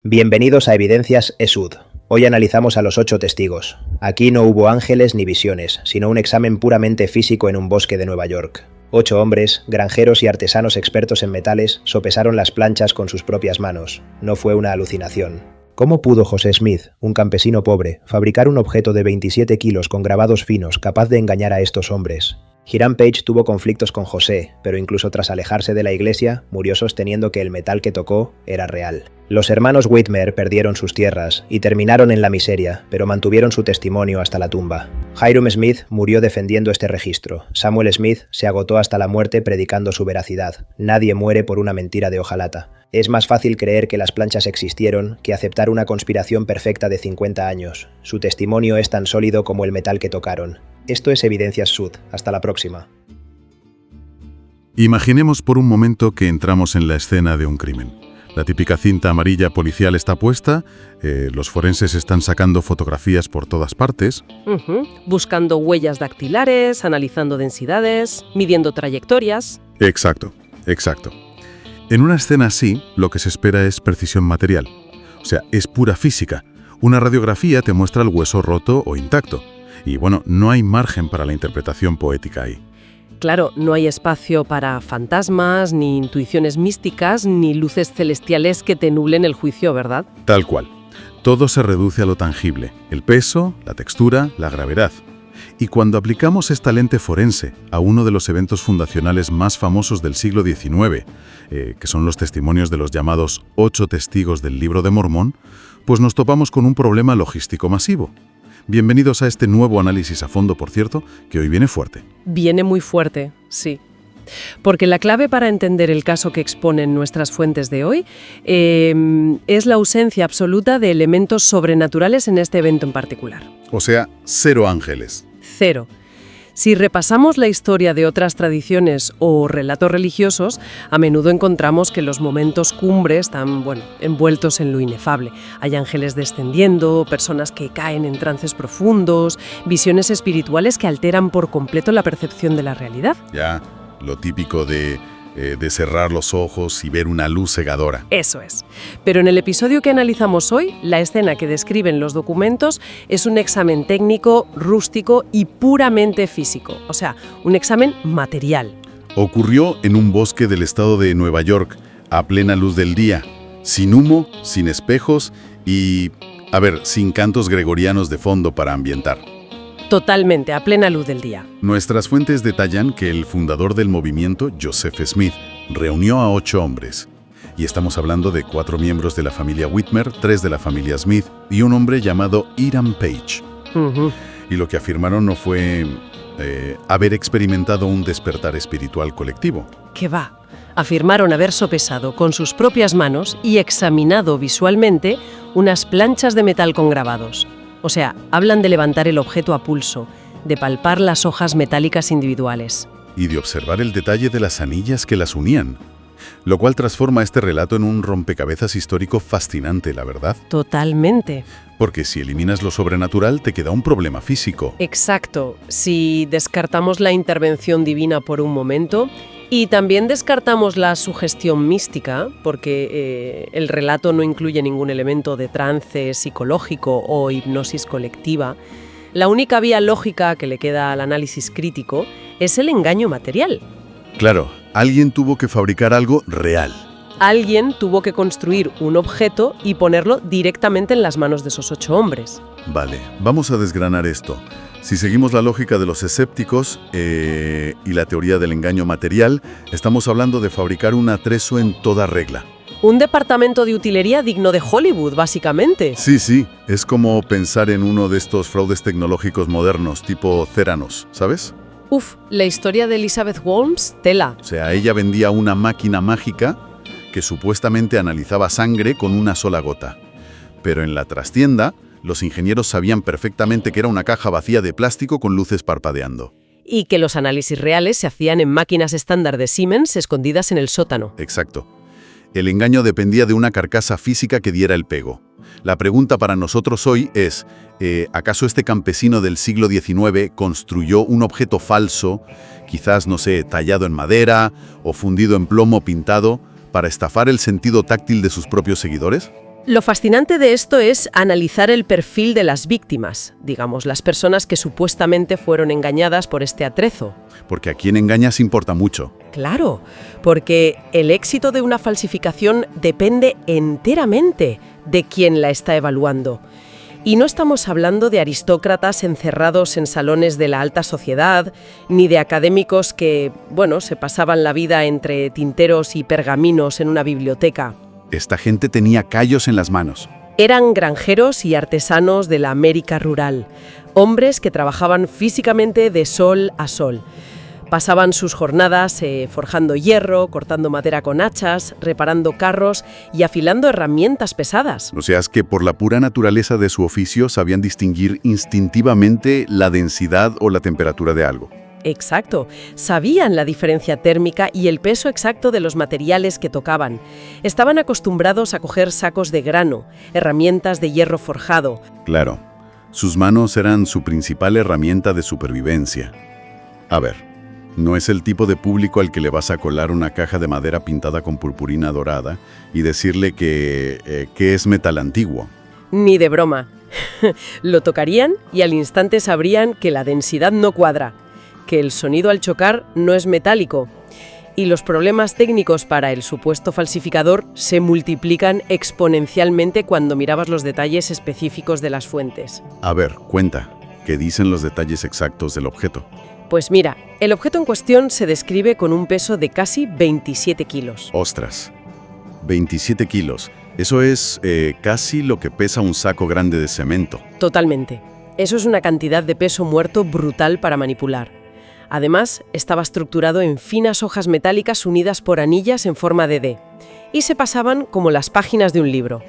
Bienvenidos a Evidencias ESUD. Hoy analizamos a los 8 testigos. Aquí no hubo ángeles ni visiones, sino un examen puramente físico en un bosque de Nueva York. 8 hombres, granjeros y artesanos expertos en metales, sopesaron las planchas con sus propias manos. No fue una alucinación. ¿Cómo pudo José Smith, un campesino pobre, fabricar un objeto de 27 kilos con grabados finos capaz de engañar a estos hombres? Hiram Page tuvo conflictos con José, pero incluso tras alejarse de la iglesia, murió sosteniendo que el metal que tocó era real. Los hermanos Whitmer perdieron sus tierras y terminaron en la miseria, pero mantuvieron su testimonio hasta la tumba. Hiram Smith murió defendiendo este registro. Samuel Smith se agotó hasta la muerte predicando su veracidad. Nadie muere por una mentira de hojalata. Es más fácil creer que las planchas existieron que aceptar una conspiración perfecta de 50 años. Su testimonio es tan sólido como el metal que tocaron. Esto es Evidencias Sud. Hasta la próxima. Imaginemos por un momento que entramos en la escena de un crimen. La típica cinta amarilla policial está puesta, los forenses están sacando fotografías por todas partes. Buscando huellas dactilares, analizando densidades, midiendo trayectorias. Exacto. En una escena así, lo que se espera es precisión material. O sea, es pura física. Una radiografía te muestra el hueso roto o intacto. Y bueno, no hay margen para la interpretación poética ahí. Claro, no hay espacio para fantasmas, ni intuiciones místicas, ni luces celestiales que te nublen el juicio, ¿verdad? Tal cual. Todo se reduce a lo tangible. El peso, la textura, la gravedad. Y cuando aplicamos esta lente forense a uno de los eventos fundacionales más famosos del siglo XIX, que son los testimonios de los llamados 8 testigos del Libro de Mormón, pues nos topamos con un problema logístico masivo. Bienvenidos a este nuevo análisis a fondo, por cierto, que hoy viene fuerte. Viene muy fuerte, sí. Porque la clave para entender el caso que exponen nuestras fuentes de hoy es la ausencia absoluta de elementos sobrenaturales en este evento en particular. O sea, 0 ángeles. 0. Si repasamos la historia de otras tradiciones o relatos religiosos, a menudo encontramos que los momentos cumbre están, envueltos en lo inefable. Hay ángeles descendiendo, personas que caen en trances profundos, visiones espirituales que alteran por completo la percepción de la realidad. Ya, lo típico de cerrar los ojos y ver una luz cegadora. Eso es. Pero en el episodio que analizamos hoy, la escena que describen los documentos es un examen técnico, rústico y puramente físico. O sea, un examen material. Ocurrió en un bosque del estado de Nueva York, a plena luz del día, sin humo, sin espejos y, sin cantos gregorianos de fondo para ambientar. Totalmente, a plena luz del día. Nuestras fuentes detallan que el fundador del movimiento, Joseph Smith, reunió a 8 hombres. Y estamos hablando de 4 miembros de la familia Whitmer, 3 de la familia Smith y un hombre llamado Hiram Page. Y lo que afirmaron no fue haber experimentado un despertar espiritual colectivo. ¿Qué va? Afirmaron haber sopesado con sus propias manos y examinado visualmente unas planchas de metal con grabados. O sea, hablan de levantar el objeto a pulso, de palpar las hojas metálicas individuales. Y de observar el detalle de las anillas que las unían. Lo cual transforma este relato en un rompecabezas histórico fascinante, ¿la verdad? Totalmente. Porque si eliminas lo sobrenatural, te queda un problema físico. Exacto. Si descartamos la intervención divina por un momento y también descartamos la sugestión mística, porque el relato no incluye ningún elemento de trance psicológico o hipnosis colectiva, la única vía lógica que le queda al análisis crítico es el engaño material. Claro, alguien tuvo que fabricar algo real. Alguien tuvo que construir un objeto y ponerlo directamente en las manos de esos 8 hombres. Vale, vamos a desgranar esto. Si seguimos la lógica de los escépticos y la teoría del engaño material, estamos hablando de fabricar un atrezo en toda regla. Un departamento de utilería digno de Hollywood, básicamente. Sí, es como pensar en uno de estos fraudes tecnológicos modernos, tipo Theranos, ¿sabes? La historia de Elizabeth Holmes, tela. O sea, ella vendía una máquina mágica que supuestamente analizaba sangre con una sola gota. Pero en la trastienda, los ingenieros sabían perfectamente que era una caja vacía de plástico con luces parpadeando. Y que los análisis reales se hacían en máquinas estándar de Siemens escondidas en el sótano. Exacto. El engaño dependía de una carcasa física que diera el pego. La pregunta para nosotros hoy es, ¿acaso este campesino del siglo XIX construyó un objeto falso, quizás, tallado en madera o fundido en plomo pintado, para estafar el sentido táctil de sus propios seguidores? Lo fascinante de esto es analizar el perfil de las víctimas, digamos, las personas que supuestamente fueron engañadas por este atrezo. Porque a quien engañas importa mucho. Claro, porque el éxito de una falsificación depende enteramente de quién la está evaluando. Y no estamos hablando de aristócratas encerrados en salones de la alta sociedad, ni de académicos que, se pasaban la vida entre tinteros y pergaminos en una biblioteca. Esta gente tenía callos en las manos. Eran granjeros y artesanos de la América rural, hombres que trabajaban físicamente de sol a sol. Pasaban sus jornadas forjando hierro, cortando madera con hachas, reparando carros y afilando herramientas pesadas. O sea, es que por la pura naturaleza de su oficio sabían distinguir instintivamente la densidad o la temperatura de algo. Exacto. Sabían la diferencia térmica y el peso exacto de los materiales que tocaban. Estaban acostumbrados a coger sacos de grano, herramientas de hierro forjado. Claro, sus manos eran su principal herramienta de supervivencia. A ver, no es el tipo de público al que le vas a colar una caja de madera pintada con purpurina dorada y decirle que es metal antiguo. Ni de broma. Lo tocarían y al instante sabrían que la densidad no cuadra, que el sonido al chocar no es metálico. Y los problemas técnicos para el supuesto falsificador se multiplican exponencialmente cuando mirabas los detalles específicos de las fuentes. A ver, cuenta, ¿qué dicen los detalles exactos del objeto? Pues mira, el objeto en cuestión se describe con un peso de casi 27 kilos. ¡Ostras! 27 kilos. Eso es casi lo que pesa un saco grande de cemento. Totalmente. Eso es una cantidad de peso muerto brutal para manipular. Además, estaba estructurado en finas hojas metálicas unidas por anillas en forma de D. Y se pasaban como las páginas de un libro,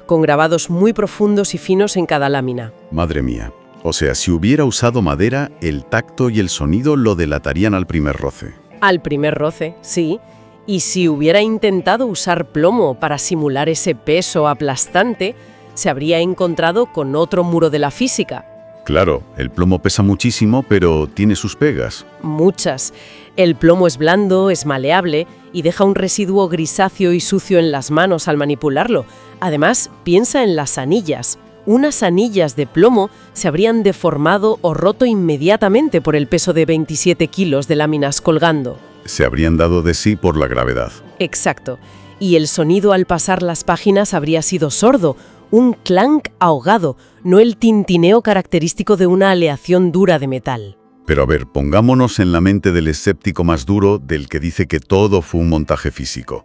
con grabados muy profundos y finos en cada lámina. Madre mía. O sea, si hubiera usado madera, el tacto y el sonido lo delatarían al primer roce. Al primer roce, sí. Y si hubiera intentado usar plomo para simular ese peso aplastante, se habría encontrado con otro muro de la física. Claro, el plomo pesa muchísimo, pero tiene sus pegas. Muchas. El plomo es blando, es maleable y deja un residuo grisáceo y sucio en las manos al manipularlo. Además, piensa en las anillas. Unas anillas de plomo se habrían deformado o roto inmediatamente por el peso de 27 kilos de láminas colgando. Se habrían dado de sí por la gravedad. Exacto. Y el sonido al pasar las páginas habría sido sordo, un clank ahogado, no el tintineo característico de una aleación dura de metal. Pero a ver, pongámonos en la mente del escéptico más duro, del que dice que todo fue un montaje físico.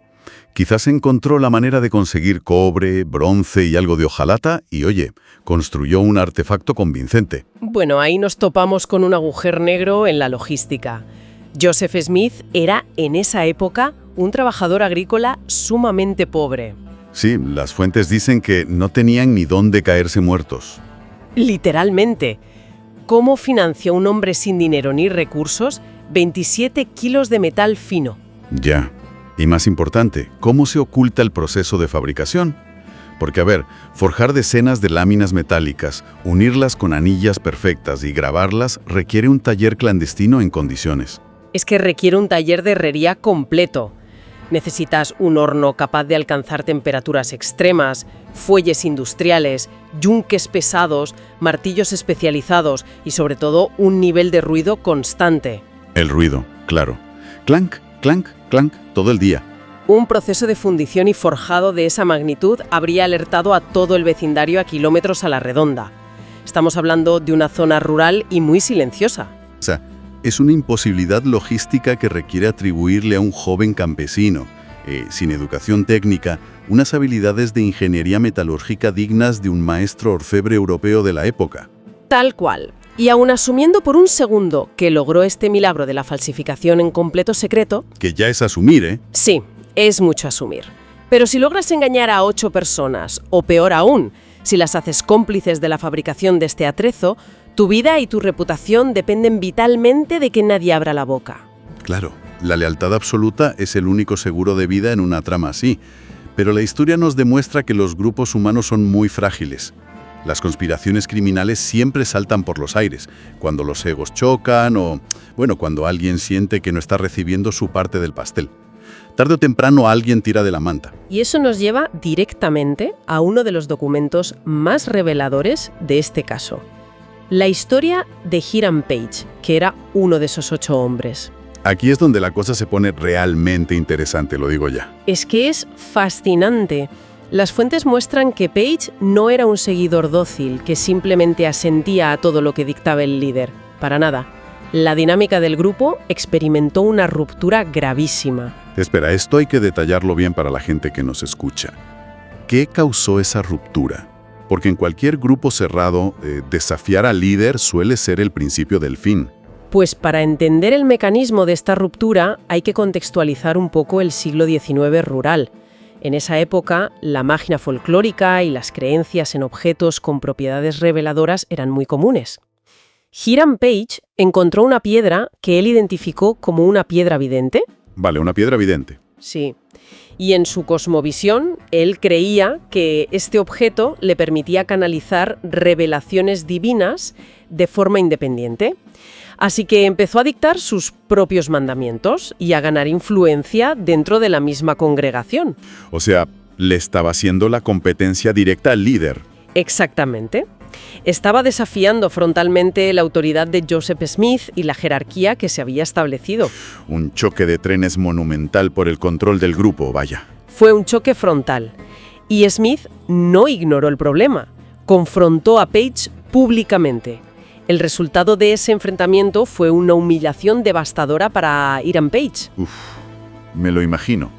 Quizás encontró la manera de conseguir cobre, bronce y algo de hojalata y, oye, construyó un artefacto convincente. Bueno, ahí nos topamos con un agujero negro en la logística. Joseph Smith era, en esa época, un trabajador agrícola sumamente pobre. Sí, las fuentes dicen que no tenían ni dónde caerse muertos. Literalmente. ¿Cómo financió un hombre sin dinero ni recursos 27 kilos de metal fino? Ya. Y más importante, ¿cómo se oculta el proceso de fabricación? Porque, a ver, forjar decenas de láminas metálicas, unirlas con anillas perfectas y grabarlas requiere un taller clandestino en condiciones. Es que requiere un taller de herrería completo. Necesitas un horno capaz de alcanzar temperaturas extremas, fuelles industriales, yunques pesados, martillos especializados y, sobre todo, un nivel de ruido constante. El ruido, claro. Clank, clank, clank, todo el día. Un proceso de fundición y forjado de esa magnitud habría alertado a todo el vecindario a kilómetros a la redonda. Estamos hablando de una zona rural y muy silenciosa. O sea, es una imposibilidad logística que requiere atribuirle a un joven campesino, sin educación técnica, unas habilidades de ingeniería metalúrgica dignas de un maestro orfebre europeo de la época. Tal cual. Y aun asumiendo por un segundo que logró este milagro de la falsificación en completo secreto... Que ya es asumir, ¿eh? Sí, es mucho asumir. Pero si logras engañar a 8 personas, o peor aún, si las haces cómplices de la fabricación de este atrezo, tu vida y tu reputación dependen vitalmente de que nadie abra la boca. Claro, la lealtad absoluta es el único seguro de vida en una trama así. Pero la historia nos demuestra que los grupos humanos son muy frágiles. Las conspiraciones criminales siempre saltan por los aires, cuando los egos chocan o, cuando alguien siente que no está recibiendo su parte del pastel. Tarde o temprano alguien tira de la manta. Y eso nos lleva directamente a uno de los documentos más reveladores de este caso. La historia de Hiram Page, que era uno de esos 8 hombres. Aquí es donde la cosa se pone realmente interesante, lo digo ya. Es que es fascinante. Las fuentes muestran que Page no era un seguidor dócil que simplemente asentía a todo lo que dictaba el líder. Para nada. La dinámica del grupo experimentó una ruptura gravísima. Espera, esto hay que detallarlo bien para la gente que nos escucha. ¿Qué causó esa ruptura? Porque en cualquier grupo cerrado, desafiar al líder suele ser el principio del fin. Pues para entender el mecanismo de esta ruptura hay que contextualizar un poco el siglo XIX rural. En esa época, la magia folclórica y las creencias en objetos con propiedades reveladoras eran muy comunes. Hiram Page encontró una piedra que él identificó como una piedra vidente. Vale, una piedra vidente. Sí. Y en su cosmovisión, él creía que este objeto le permitía canalizar revelaciones divinas de forma independiente. Así que empezó a dictar sus propios mandamientos y a ganar influencia dentro de la misma congregación. O sea, le estaba haciendo la competencia directa al líder. Exactamente. Estaba desafiando frontalmente la autoridad de Joseph Smith y la jerarquía que se había establecido. Un choque de trenes monumental por el control del grupo, vaya. Fue un choque frontal. Y Smith no ignoró el problema. Confrontó a Page públicamente. El resultado de ese enfrentamiento fue una humillación devastadora para Hiram Page. Me lo imagino.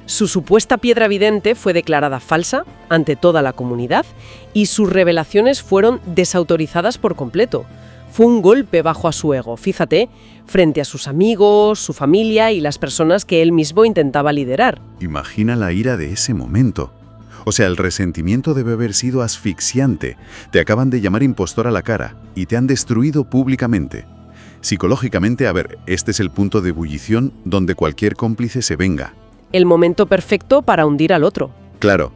Su supuesta piedra vidente fue declarada falsa ante toda la comunidad y sus revelaciones fueron desautorizadas por completo. Fue un golpe bajo a su ego, fíjate, frente a sus amigos, su familia y las personas que él mismo intentaba liderar. Imagina la ira de ese momento. O sea, el resentimiento debe haber sido asfixiante. Te acaban de llamar impostor a la cara y te han destruido públicamente. Psicológicamente, a ver, este es el punto de ebullición donde cualquier cómplice se venga. El momento perfecto para hundir al otro. Claro.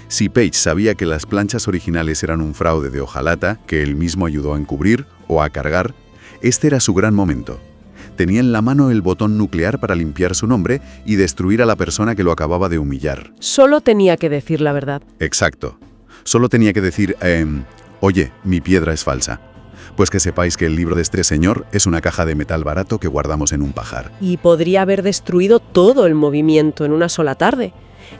Si Page sabía que las planchas originales eran un fraude de hojalata que él mismo ayudó a encubrir o a cargar, este era su gran momento. Tenía en la mano el botón nuclear para limpiar su nombre y destruir a la persona que lo acababa de humillar. Solo tenía que decir la verdad. Exacto. Solo tenía que decir, oye, mi piedra es falsa. Pues que sepáis que el libro de este señor es una caja de metal barato que guardamos en un pajar. Y podría haber destruido todo el movimiento en una sola tarde.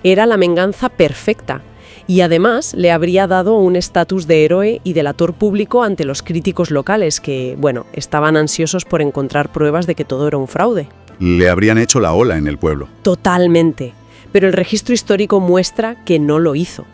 Era la venganza perfecta. Y además le habría dado un estatus de héroe y delator público ante los críticos locales que, bueno, estaban ansiosos por encontrar pruebas de que todo era un fraude. Le habrían hecho la ola en el pueblo. Totalmente. Pero el registro histórico muestra que no lo hizo.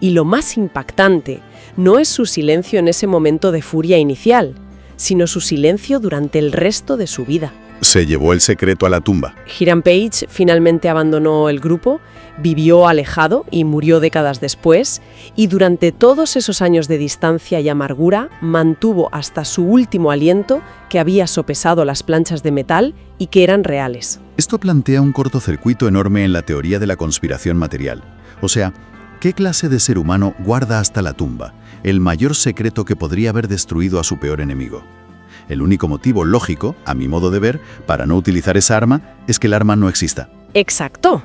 Y lo más impactante no es su silencio en ese momento de furia inicial, sino su silencio durante el resto de su vida. Se llevó el secreto a la tumba. Hiram Page finalmente abandonó el grupo, vivió alejado y murió décadas después, y durante todos esos años de distancia y amargura mantuvo hasta su último aliento que había sopesado las planchas de metal y que eran reales. Esto plantea un cortocircuito enorme en la teoría de la conspiración material. O sea, ¿qué clase de ser humano guarda hasta la tumba el mayor secreto que podría haber destruido a su peor enemigo? El único motivo lógico, a mi modo de ver, para no utilizar esa arma es que el arma no exista. ¡Exacto!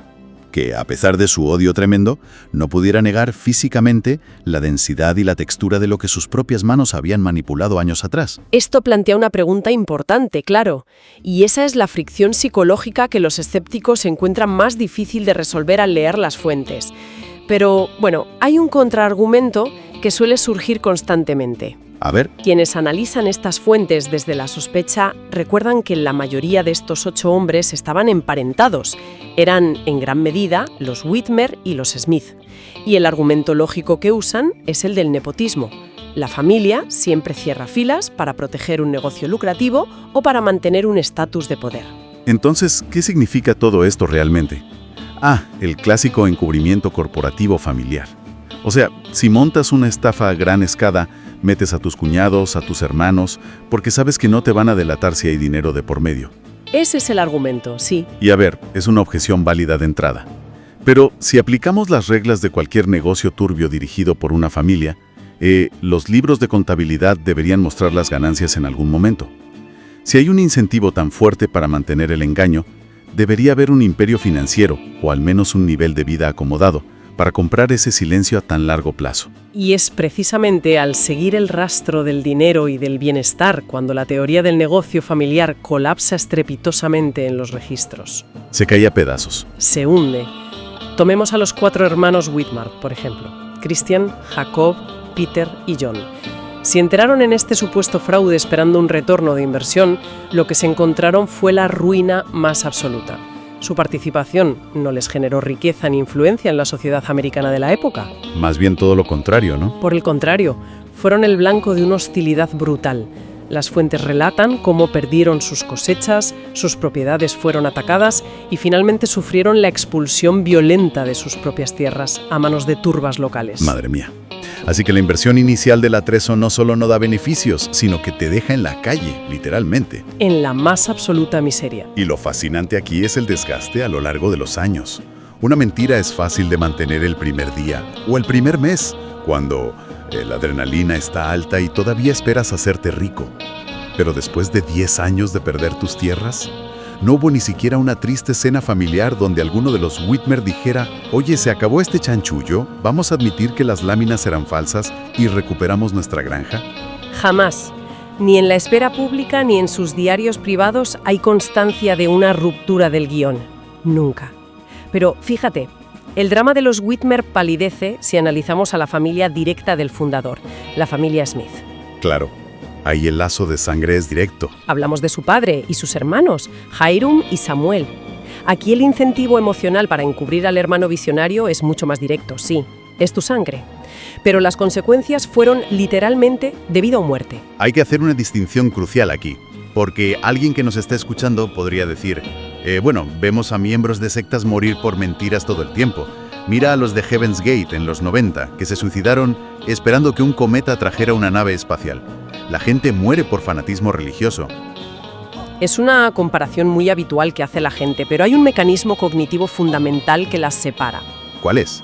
Que, a pesar de su odio tremendo, no pudiera negar físicamente la densidad y la textura de lo que sus propias manos habían manipulado años atrás. Esto plantea una pregunta importante, claro, y esa es la fricción psicológica que los escépticos encuentran más difícil de resolver al leer las fuentes. Pero, bueno, hay un contraargumento que suele surgir constantemente. A ver. Quienes analizan estas fuentes desde la sospecha recuerdan que la mayoría de estos 8 hombres estaban emparentados. Eran, en gran medida, los Whitmer y los Smith. Y el argumento lógico que usan es el del nepotismo. La familia siempre cierra filas para proteger un negocio lucrativo o para mantener un estatus de poder. Entonces, ¿qué significa todo esto realmente? El clásico encubrimiento corporativo familiar. O sea, si montas una estafa a gran escala, metes a tus cuñados, a tus hermanos, porque sabes que no te van a delatar si hay dinero de por medio. Ese es el argumento, sí. Y a ver, es una objeción válida de entrada. Pero si aplicamos las reglas de cualquier negocio turbio dirigido por una familia, los libros de contabilidad deberían mostrar las ganancias en algún momento. Si hay un incentivo tan fuerte para mantener el engaño, Debería haber un imperio financiero, o al menos un nivel de vida acomodado, para comprar ese silencio a tan largo plazo. Y es precisamente al seguir el rastro del dinero y del bienestar cuando la teoría del negocio familiar colapsa estrepitosamente en los registros. Se caía a pedazos. Se hunde. Tomemos a los 4 hermanos Whitmark, por ejemplo. Christian, Jacob, Peter y John. Si entraron en este supuesto fraude esperando un retorno de inversión, lo que se encontraron fue la ruina más absoluta. Su participación no les generó riqueza ni influencia en la sociedad americana de la época. Más bien todo lo contrario, ¿no? Por el contrario, fueron el blanco de una hostilidad brutal. Las fuentes relatan cómo perdieron sus cosechas, sus propiedades fueron atacadas y finalmente sufrieron la expulsión violenta de sus propias tierras a manos de turbas locales. Madre mía. Así que la inversión inicial del atrezo no solo no da beneficios, sino que te deja en la calle, literalmente. En la más absoluta miseria. Y lo fascinante aquí es el desgaste a lo largo de los años. Una mentira es fácil de mantener el primer día o el primer mes, cuando la adrenalina está alta y todavía esperas hacerte rico. Pero después de 10 años de perder tus tierras, no hubo ni siquiera una triste cena familiar donde alguno de los Whitmer dijera: oye, se acabó este chanchullo, vamos a admitir que las láminas eran falsas y recuperamos nuestra granja. Jamás. Ni en la esfera pública ni en sus diarios privados hay constancia de una ruptura del guión. Nunca. Pero fíjate, el drama de los Whitmer palidece si analizamos a la familia directa del fundador, la familia Smith. Claro. Ahí el lazo de sangre es directo. Hablamos de su padre y sus hermanos, Hiram y Samuel. Aquí el incentivo emocional para encubrir al hermano visionario es mucho más directo, sí, es tu sangre. Pero las consecuencias fueron literalmente de vida o muerte. Hay que hacer una distinción crucial aquí, porque alguien que nos está escuchando podría decir, vemos a miembros de sectas morir por mentiras todo el tiempo. Mira a los de Heaven's Gate en los 90, que se suicidaron esperando que un cometa trajera una nave espacial. La gente muere por fanatismo religioso. Es una comparación muy habitual que hace la gente, pero hay un mecanismo cognitivo fundamental que las separa. ¿Cuál es?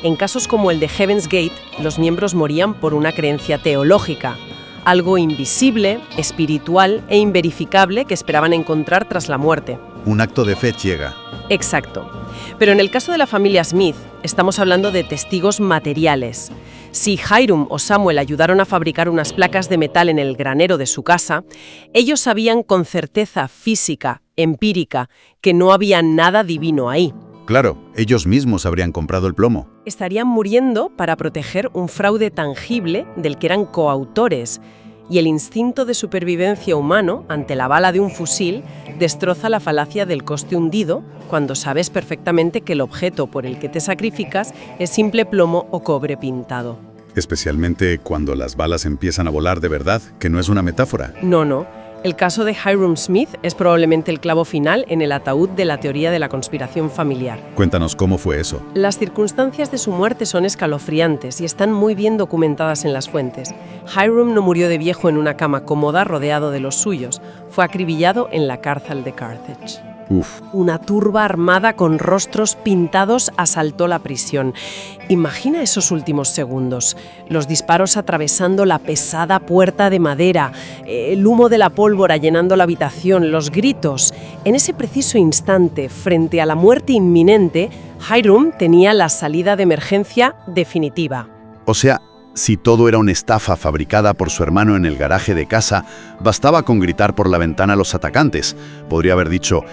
En casos como el de Heaven's Gate, los miembros morían por una creencia teológica, algo invisible, espiritual e inverificable que esperaban encontrar tras la muerte. Un acto de fe ciega. Exacto. Pero en el caso de la familia Smith, estamos hablando de testigos materiales. Si Hiram o Samuel ayudaron a fabricar unas placas de metal en el granero de su casa, ellos sabían con certeza física, empírica, que no había nada divino ahí. Claro, ellos mismos habrían comprado el plomo. Estarían muriendo para proteger un fraude tangible del que eran coautores, y el instinto de supervivencia humano ante la bala de un fusil destroza la falacia del coste hundido cuando sabes perfectamente que el objeto por el que te sacrificas es simple plomo o cobre pintado. Especialmente cuando las balas empiezan a volar de verdad, que no es una metáfora. No. El caso de Hiram Smith es probablemente el clavo final en el ataúd de la teoría de la conspiración familiar. Cuéntanos cómo fue eso. Las circunstancias de su muerte son escalofriantes y están muy bien documentadas en las fuentes. Hiram no murió de viejo en una cama cómoda rodeado de los suyos. Fue acribillado en la cárcel de Carthage. Una turba armada con rostros pintados asaltó la prisión. Imagina esos últimos segundos, los disparos atravesando la pesada puerta de madera, el humo de la pólvora llenando la habitación, los gritos. En ese preciso instante, frente a la muerte inminente, Hiram tenía la salida de emergencia definitiva. O sea, si todo era una estafa fabricada por su hermano en el garaje de casa, bastaba con gritar por la ventana a los atacantes. Podría haber dicho,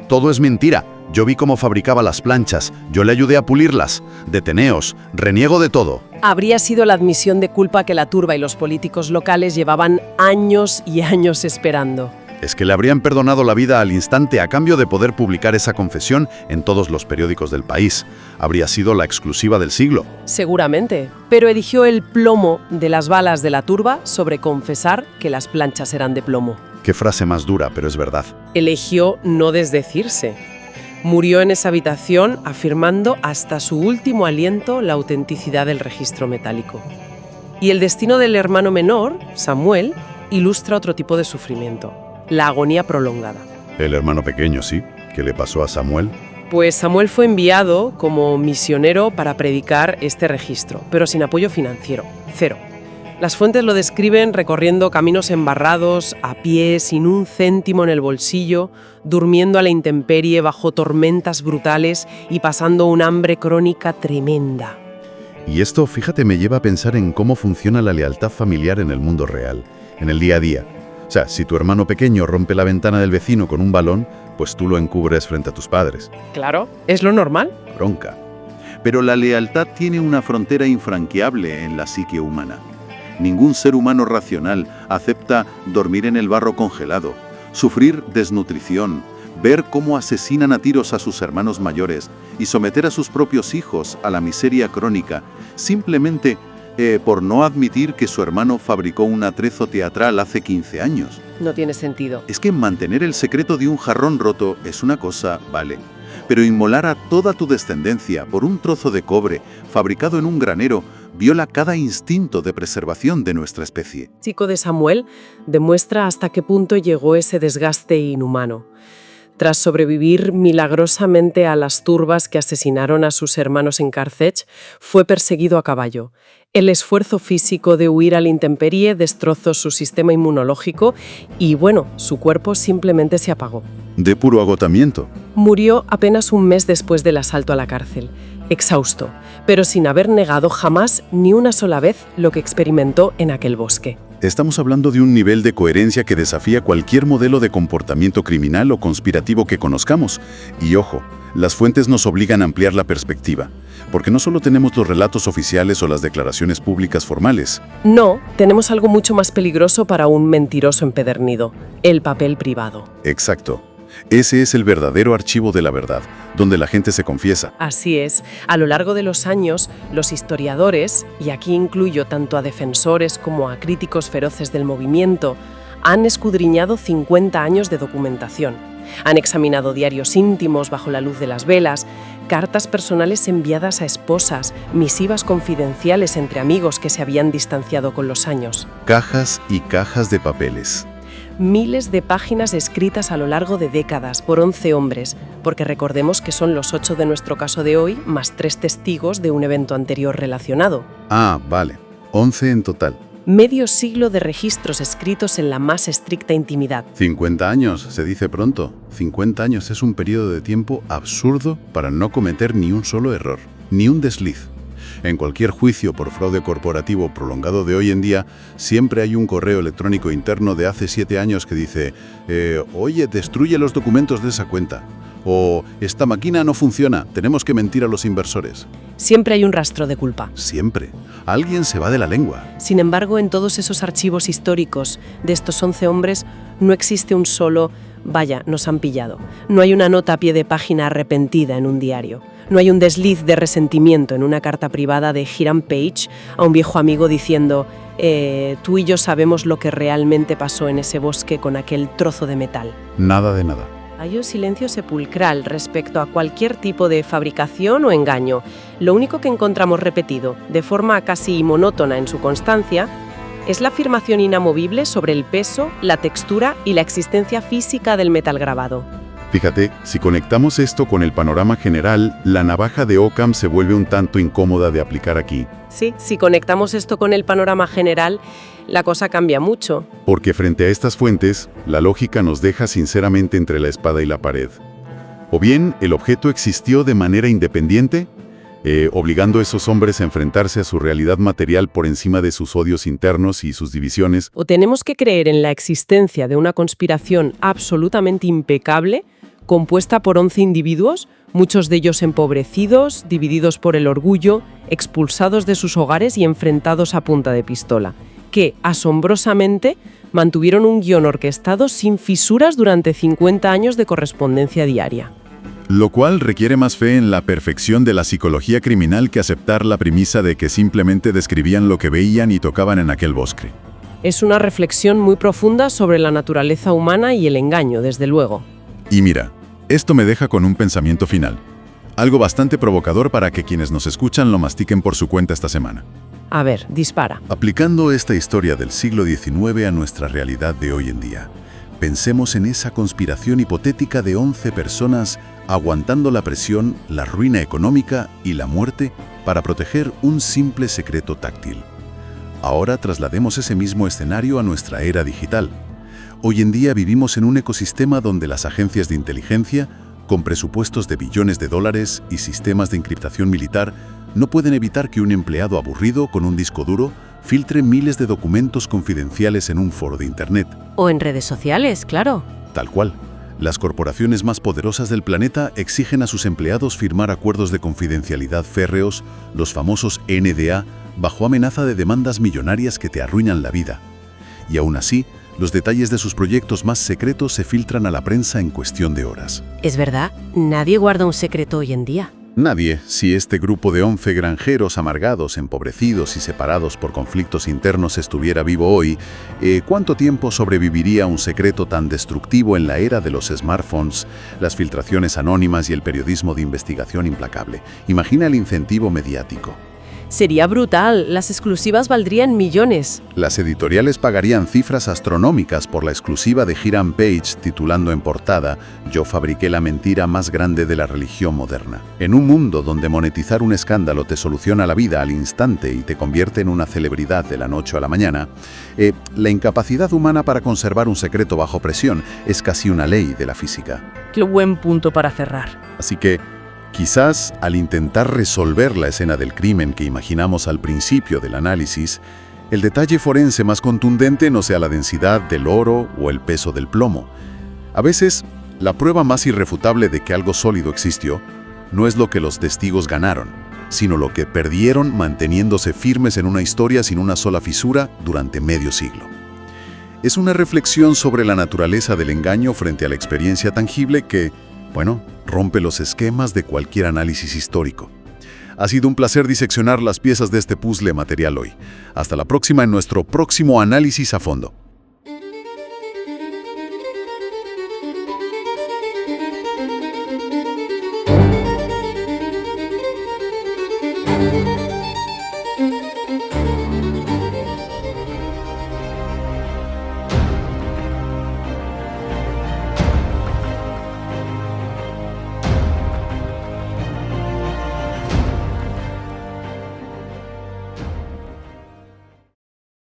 todo es mentira. Yo vi cómo fabricaba las planchas, yo le ayudé a pulirlas. Deteneos, reniego de todo. Habría sido la admisión de culpa que la turba y los políticos locales llevaban años y años esperando. Es que le habrían perdonado la vida al instante a cambio de poder publicar esa confesión en todos los periódicos del país. Habría sido la exclusiva del siglo. Seguramente, pero eligió el plomo de las balas de la turba sobre confesar que las planchas eran de plomo. Qué frase más dura, pero es verdad. Eligió no desdecirse. Murió en esa habitación afirmando hasta su último aliento la autenticidad del registro metálico. Y el destino del hermano menor, Samuel, ilustra otro tipo de sufrimiento. La agonía prolongada. El hermano pequeño, sí. ¿Qué le pasó a Samuel? Pues Samuel fue enviado como misionero para predicar este registro, pero sin apoyo financiero, cero. Las fuentes lo describen recorriendo caminos embarrados, a pie, sin un céntimo en el bolsillo, durmiendo a la intemperie bajo tormentas brutales y pasando un hambre crónica tremenda. Y esto, fíjate, me lleva a pensar en cómo funciona la lealtad familiar en el mundo real, en el día a día. O sea, si tu hermano pequeño rompe la ventana del vecino con un balón, pues tú lo encubres frente a tus padres. Claro, es lo normal. Bronca. Pero la lealtad tiene una frontera infranqueable en la psique humana. Ningún ser humano racional acepta dormir en el barro congelado, sufrir desnutrición, ver cómo asesinan a tiros a sus hermanos mayores y someter a sus propios hijos a la miseria crónica, simplemente por no admitir que su hermano fabricó un atrezo teatral hace 15 años. No tiene sentido. Es que mantener el secreto de un jarrón roto es una cosa, vale, pero inmolar a toda tu descendencia por un trozo de cobre fabricado en un granero viola cada instinto de preservación de nuestra especie. El chico de Samuel demuestra hasta qué punto llegó ese desgaste inhumano. Tras sobrevivir milagrosamente a las turbas que asesinaron a sus hermanos en Carthage, fue perseguido a caballo. El esfuerzo físico de huir a la intemperie destrozó su sistema inmunológico y, bueno, su cuerpo simplemente se apagó. De puro agotamiento. Murió apenas un mes después del asalto a la cárcel, exhausto, pero sin haber negado jamás ni una sola vez lo que experimentó en aquel bosque. Estamos hablando de un nivel de coherencia que desafía cualquier modelo de comportamiento criminal o conspirativo que conozcamos. Y ojo, las fuentes nos obligan a ampliar la perspectiva, porque no solo tenemos los relatos oficiales o las declaraciones públicas formales. No, tenemos algo mucho más peligroso para un mentiroso empedernido, el papel privado. Exacto. Ese es el verdadero archivo de la verdad, donde la gente se confiesa. Así es. A lo largo de los años, los historiadores, y aquí incluyo tanto a defensores como a críticos feroces del movimiento, han escudriñado 50 años de documentación. Han examinado diarios íntimos bajo la luz de las velas, cartas personales enviadas a esposas, misivas confidenciales entre amigos que se habían distanciado con los años. Cajas y cajas de papeles. Miles de páginas escritas a lo largo de décadas por 11 hombres, porque recordemos que son los 8 de nuestro caso de hoy, más 3 testigos de un evento anterior relacionado. Ah, vale. 11 en total. Medio siglo de registros escritos en la más estricta intimidad. 50 años, se dice pronto. 50 años es un periodo de tiempo absurdo para no cometer ni un solo error, ni un desliz. En cualquier juicio por fraude corporativo prolongado de hoy en día, siempre hay un correo electrónico interno de hace 7 años que dice oye, destruye los documentos de esa cuenta. O esta máquina no funciona, tenemos que mentir a los inversores. Siempre hay un rastro de culpa. Siempre. Alguien se va de la lengua. Sin embargo, en todos esos archivos históricos de estos 11 hombres no existe un solo «vaya, nos han pillado». No hay una nota a pie de página arrepentida en un diario. No hay un desliz de resentimiento en una carta privada de Hiram Page a un viejo amigo diciendo «tú y yo sabemos lo que realmente pasó en ese bosque con aquel trozo de metal». Nada de nada. Hay un silencio sepulcral respecto a cualquier tipo de fabricación o engaño. Lo único que encontramos repetido, de forma casi monótona en su constancia, es la afirmación inamovible sobre el peso, la textura y la existencia física del metal grabado. Fíjate, si conectamos esto con el panorama general, la navaja de Occam se vuelve un tanto incómoda de aplicar aquí. Sí, si conectamos esto con el panorama general, la cosa cambia mucho. Porque frente a estas fuentes, la lógica nos deja sinceramente entre la espada y la pared. O bien, el objeto existió de manera independiente, obligando a esos hombres a enfrentarse a su realidad material por encima de sus odios internos y sus divisiones. O tenemos que creer en la existencia de una conspiración absolutamente impecable, compuesta por 11 individuos, muchos de ellos empobrecidos, divididos por el orgullo, expulsados de sus hogares y enfrentados a punta de pistola, que, asombrosamente, mantuvieron un guión orquestado sin fisuras durante 50 años de correspondencia diaria. Lo cual requiere más fe en la perfección de la psicología criminal que aceptar la premisa de que simplemente describían lo que veían y tocaban en aquel bosque. Es una reflexión muy profunda sobre la naturaleza humana y el engaño, desde luego. Y mira, esto me deja con un pensamiento final. Algo bastante provocador para que quienes nos escuchan lo mastiquen por su cuenta esta semana. A ver, dispara. Aplicando esta historia del siglo XIX a nuestra realidad de hoy en día, pensemos en esa conspiración hipotética de 11 personas aguantando la presión, la ruina económica y la muerte para proteger un simple secreto táctil. Ahora traslademos ese mismo escenario a nuestra era digital. Hoy en día vivimos en un ecosistema donde las agencias de inteligencia, con presupuestos de billones de dólares y sistemas de encriptación militar, no pueden evitar que un empleado aburrido con un disco duro filtre miles de documentos confidenciales en un foro de Internet. O en redes sociales, claro. Tal cual. Las corporaciones más poderosas del planeta exigen a sus empleados firmar acuerdos de confidencialidad férreos, los famosos NDA, bajo amenaza de demandas millonarias que te arruinan la vida. Y aún así, los detalles de sus proyectos más secretos se filtran a la prensa en cuestión de horas. Es verdad, nadie guarda un secreto hoy en día. Nadie, si este grupo de 11 granjeros amargados, empobrecidos y separados por conflictos internos estuviera vivo hoy, ¿cuánto tiempo sobreviviría un secreto tan destructivo en la era de los smartphones, las filtraciones anónimas y el periodismo de investigación implacable? Imagina el incentivo mediático. Sería brutal, las exclusivas valdrían millones. Las editoriales pagarían cifras astronómicas por la exclusiva de Hiram Page, titulando en portada «Yo fabriqué la mentira más grande de la religión moderna». En un mundo donde monetizar un escándalo te soluciona la vida al instante y te convierte en una celebridad de la noche a la mañana, la incapacidad humana para conservar un secreto bajo presión es casi una ley de la física. Qué buen punto para cerrar. Así que, quizás, al intentar resolver la escena del crimen que imaginamos al principio del análisis, el detalle forense más contundente no sea la densidad del oro o el peso del plomo. A veces, la prueba más irrefutable de que algo sólido existió no es lo que los testigos ganaron, sino lo que perdieron manteniéndose firmes en una historia sin una sola fisura durante medio siglo. Es una reflexión sobre la naturaleza del engaño frente a la experiencia tangible que, rompe los esquemas de cualquier análisis histórico. Ha sido un placer diseccionar las piezas de este puzzle material hoy. Hasta la próxima en nuestro próximo análisis a fondo.